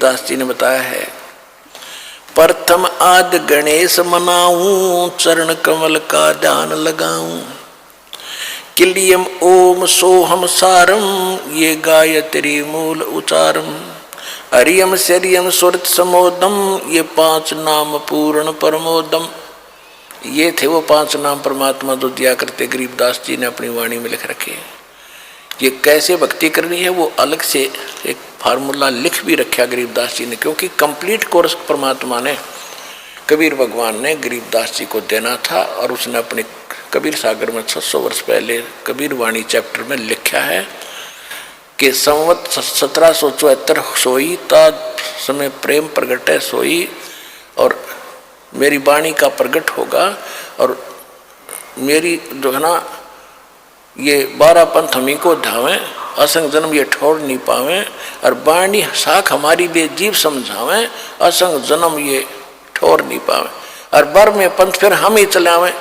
गरीबदास जी ने बताया है, प्रथम आदि गणेश मनाऊं, चरण कमल का ध्यान लगाऊं, किलियम ओम सोहम सारम, ये गायत्री मूल उचारम, हरियम शरियम सुरत समोदम, ये 5 नाम पूर्ण परमोदम। ये थे वो 5 नाम परमात्मा जो दिया करते गरीबदास जी ने अपनी वाणी में लिख रखे। ये कैसे भक्ति करनी है वो अलग से एक फार्मूला लिख भी रखा गरीबदास जी ने, क्योंकि कंप्लीट कोर्स परमात्मा ने कबीर भगवान ने गरीबदास जी को देना था। और उसने अपने कबीर सागर में 600 वर्ष पहले कबीर वाणी चैप्टर में लिखा है कि संवत 1774 सोई ता समय प्रेम प्रगट है सोई, और मेरी वाणी का प्रगट होगा, और मेरी जो है ना ये 12 पंथ हमी को धावें, असंग जन्म ये ठोर नहीं पावें, और वाणी साख हमारी बेजीव समझावें, असंग जन्म ये ठोर नहीं पावें, और बर में पंथ फिर हम ही चलावें।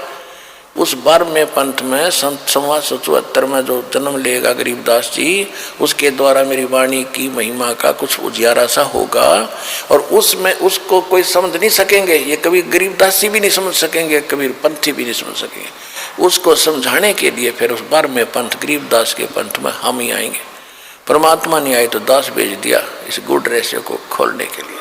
उस बर में पंथ में संत 1774 में जो जन्म लेगा गरीबदास जी, उसके द्वारा मेरी वाणी की महिमा का कुछ उजियारा सा होगा, और उसमें उसको कोई समझ नहीं सकेंगे। ये कभी गरीबदास जी भी नहीं समझ सकेंगे, कबीर पंथी भी नहीं समझ सकेंगे। उसको समझाने के लिए फिर उस बर में पंथ गरीबदास के पंथ में हम ही आएंगे। परमात्मा नहीं आए तो दास भेज दिया इस गुड रहस्य को खोलने के लिए।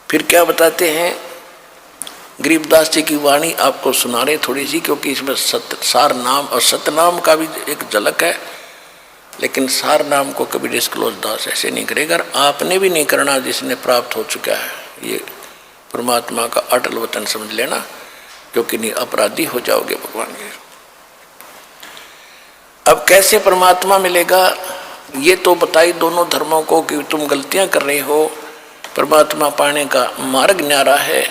फिर क्या बताते हैं गरीबदास जी की वाणी आपको सुना रहे थोड़ी सी, क्योंकि इसमें सार नाम और सतनाम का भी एक झलक है, लेकिन सार नाम को कभी डिस्क्लोज दास ऐसे नहीं करेगा। आपने भी नहीं करना जिसने प्राप्त हो चुका है। ये परमात्मा का अटल वतन समझ लेना, क्योंकि नहीं अपराधी हो जाओगे भगवान के। अब कैसे परमात्मा मिलेगा ये तो बताई दोनों धर्मों को कि तुम गलतियां कर रहे हो, परमात्मा पाने का मार्ग न्यारा है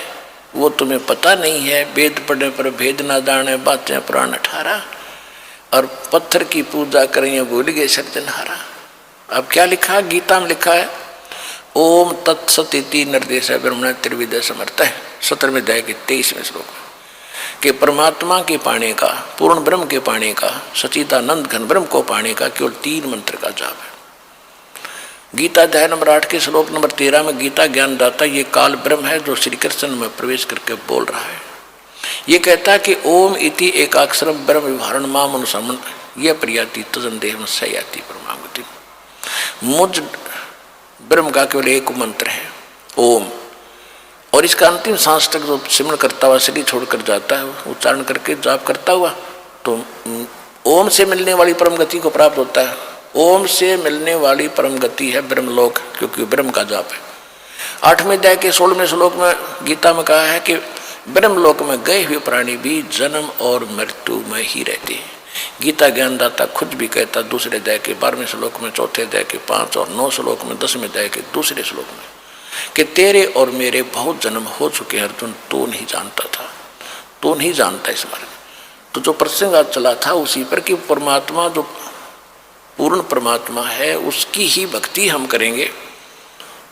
वो तुम्हें पता नहीं है। वेद पढ़ने पर भेद ना जाने, बातें पुराण 18, और पत्थर की पूजा करें भूल गए सृजनहारा। अब क्या लिखा गीता में लिखा है, ओम तत्सति निर्देश ब्रह्मण त्रिविद समर्थ है 17वें अध्याय के 23वें श्लोक में, कि परमात्मा के पाने का, पूर्ण ब्रह्म के पाने का, सचिदानंद घन ब्रह्म को पाने का केवल 3 मंत्र का जाप है। गीता अध्याय नंबर 8 के श्लोक नंबर 13 में गीता ज्ञानदाता ये काल ब्रह्म है जो श्री कृष्ण में प्रवेश करके बोल रहा है। ये कहता है कि ओम इति एकाक्षरम ब्रह्म विभारण माम अनुसमन यह प्रियाति तजन देह सयाति परमागति। मुझ ब्रह्म का केवल एक मंत्र है ओम, और इसका अंतिम सांस तक जो सिमरण करता हुआ शरीर छोड़कर जाता है, उच्चारण करके जाप करता हुआ, तो ओम से मिलने वाली परम गति को प्राप्त होता है। ओम से मिलने वाली परम गति है ब्रह्मलोक, क्योंकि ब्रह्म का जाप है। 8वें अध्याय के 16वें श्लोक में गीता में कहा है कि ब्रह्मलोक में गए हुए प्राणी भी जन्म और मृत्यु में ही रहते हैं। गीता ज्ञानदाता खुद भी कहता दूसरे अध्याय के 12वें श्लोक में, चौथे अध्याय के 5 और 9 श्लोक में, 10वें अध्याय के दूसरे श्लोक में, कि तेरे और मेरे बहुत जन्म हो चुके हैं अर्जुन, तू नहीं जानता था, तू नहीं जानता इस बारे में। तो जो प्रसंग आज चला था उसी पर कि परमात्मा जो पूर्ण परमात्मा है उसकी ही भक्ति हम करेंगे।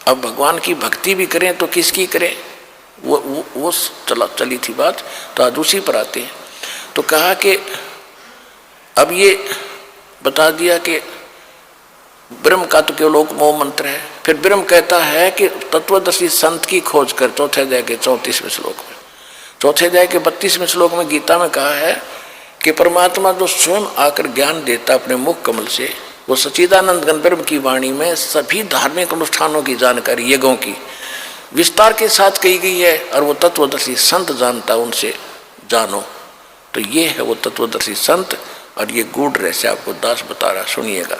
अब भगवान की भक्ति भी करें तो किसकी करें, वो चली थी बात। तो आज उसी पर आते हैं। तो कहा कि अब ये बता दिया कि ब्रह्म का तो केवल एक मोह मंत्र है। फिर ब्रह्म कहता है कि तत्वदर्शी संत की खोज कर, चौथे अध्याय के 34वें श्लोक में। चौथे अध्याय के 32वें श्लोक में गीता में कहा है कि परमात्मा जो स्वयं आकर ज्ञान देता अपने मुख कमल से, वो सच्चिदानंद घन ब्रह्म की वाणी में सभी धार्मिक अनुष्ठानों की जानकारी यज्ञों की विस्तार के साथ कही गई है, और वो तत्वदर्शी संत जानता, उनसे जानो। तो ये है वो तत्वदर्शी संत, और ये गूढ़ रहस्य आपको दास बता रहा, सुनिएगा।